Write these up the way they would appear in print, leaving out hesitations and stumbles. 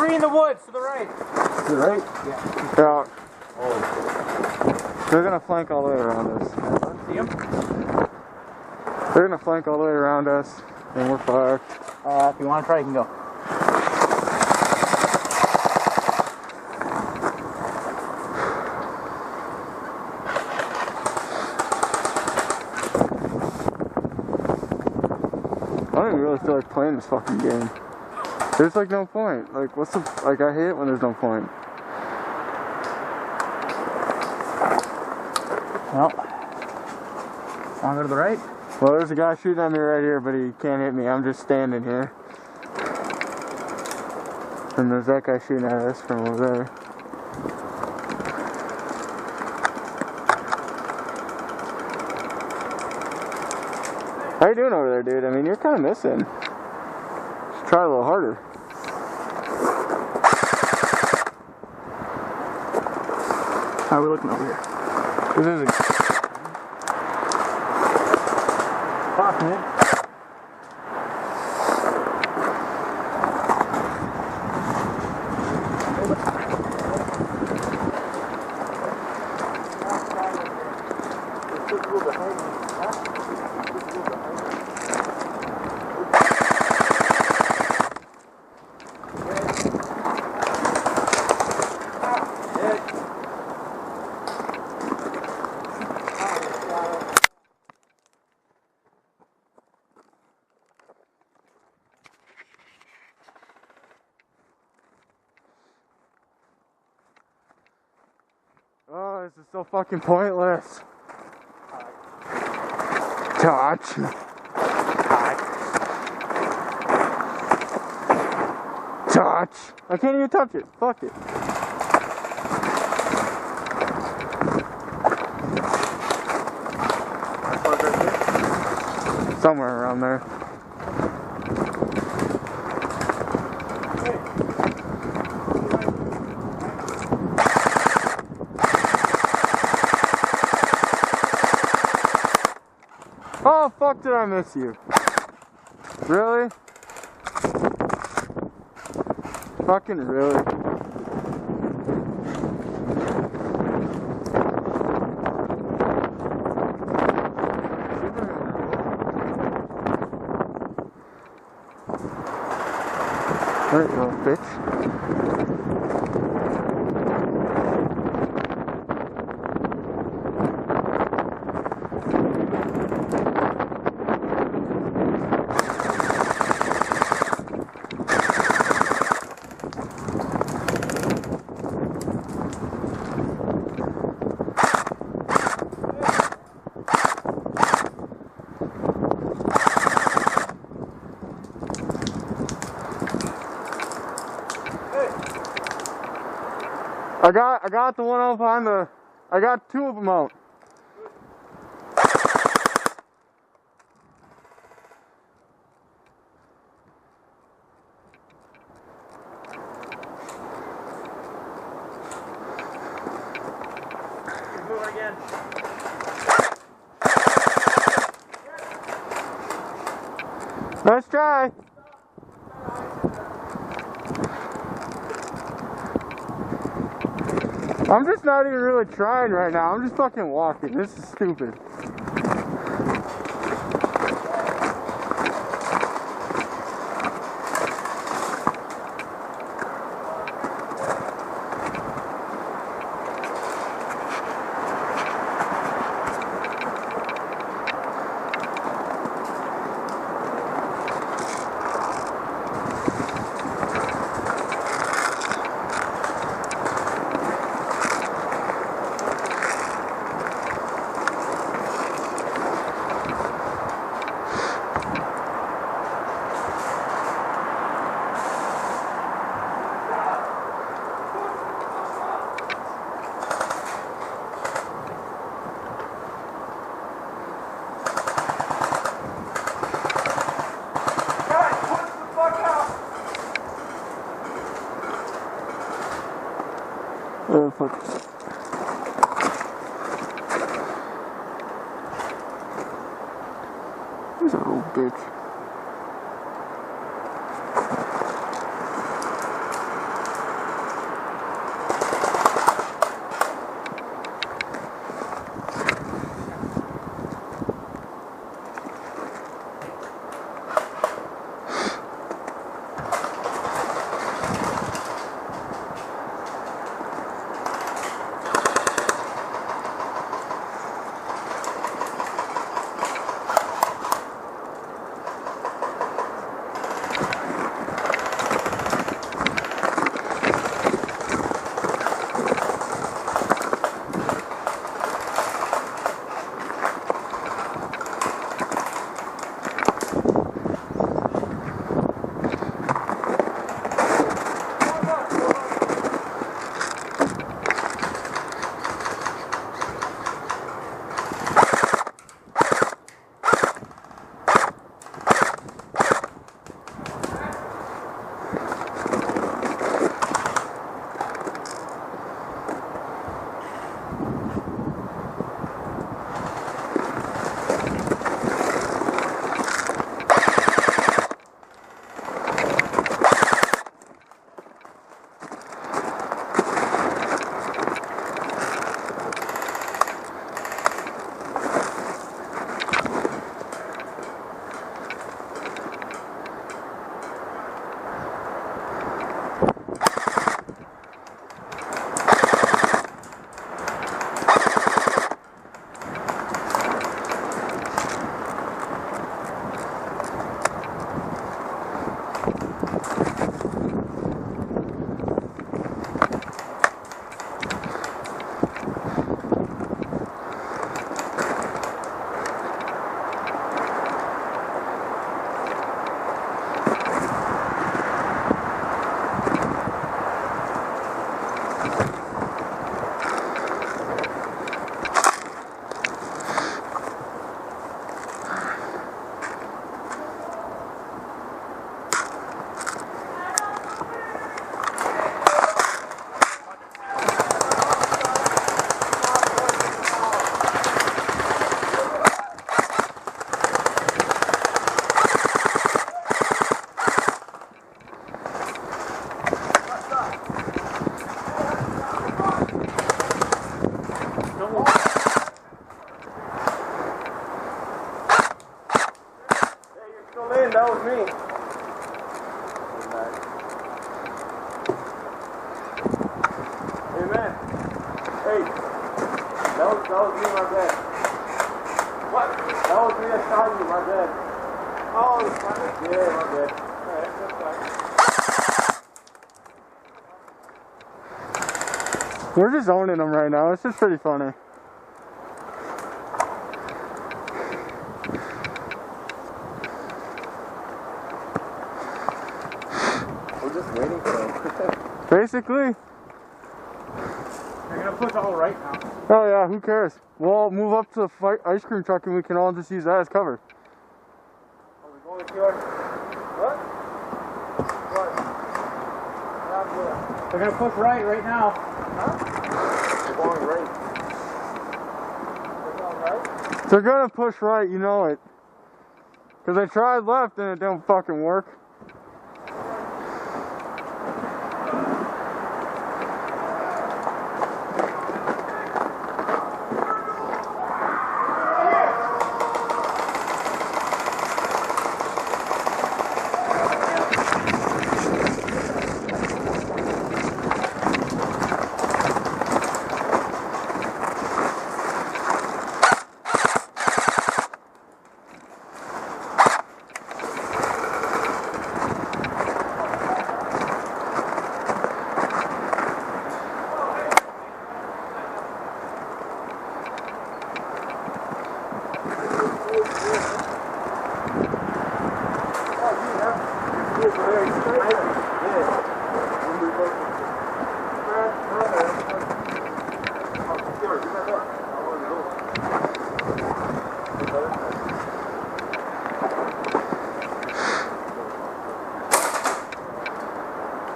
Three in the woods to the right. To the right? Yeah. They're out. Oh. They're gonna flank all the way around us. See them? They're gonna flank all the way around us, and we're fucked. If you want to try, you can go. I don't even really feel like playing this fucking game. There's like no point. Like, what's the, like, I hate it when there's no point. Well, want to go to the right? Well, there's a guy shooting at me right here, but he can't hit me. I'm just standing here. And there's that guy shooting at us from over there. How you doing over there, dude? I mean, you're kind of missing. Just try a little harder. How are we looking over here? This is a... Fuck, man. Oh, this is so fucking pointless. Touch. Touch. I can't even touch it. Fuck it. Somewhere around there. Oh, fuck, did I miss you? Really? Fucking really? Alright, you little bitch. I got the one out behind the, I got two of them out. Move again. Nice try. I'm just not even really trying right now. I'm just fucking walking. This is stupid. Oh, fuck. He's a little bitch. saw you, we're good. Oh, it's funny. Yeah, we're good. Alright, that's fine. We're just owning them right now. It's just pretty funny. We're just waiting for them. Basically. You're gonna push all right now. Oh yeah, who cares? We'll move up to the ice cream truck and we can all just use that as cover. Are we going to your... What? What? Not good. They're gonna push right now. Huh? We're going right. They're going right? They're gonna push right, you know it. Cause I tried left and it don't fucking work.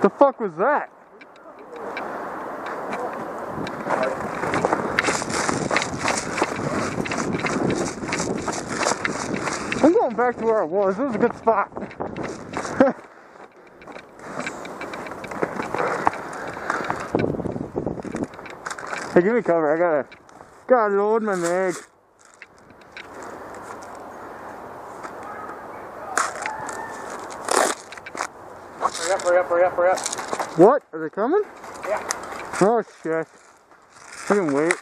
The fuck was that? I'm going back to where I was. This is a good spot. Hey, give me cover. I gotta load my mag. Hurry up. What? Are they coming? Yeah. Oh shit. I can wait.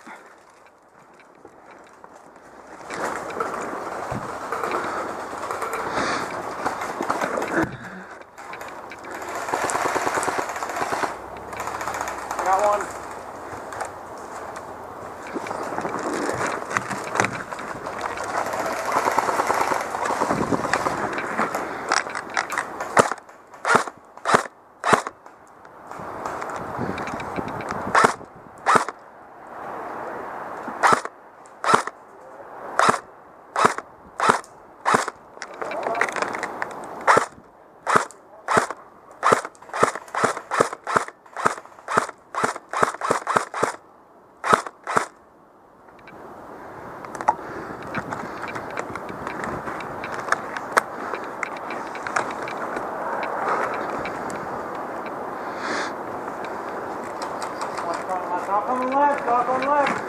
I got one. Stop on the left, stop on the left.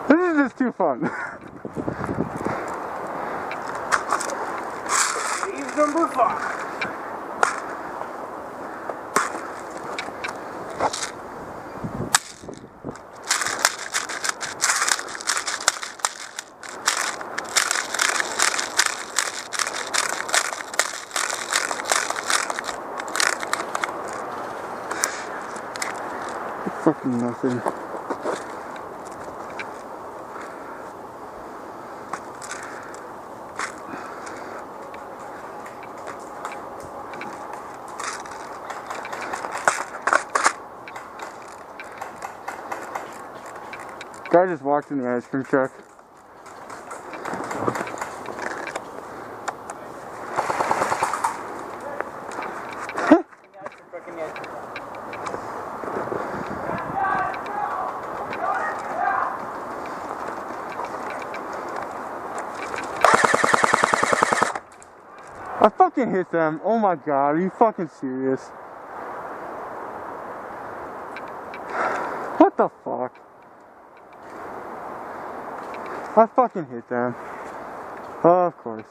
This is just too fun. He's number 5. Fucking nothing. Guy just walked in the ice cream truck. I fucking hit them. Oh my god, are you fucking serious? What the fuck? I fucking hit them. Oh, of course.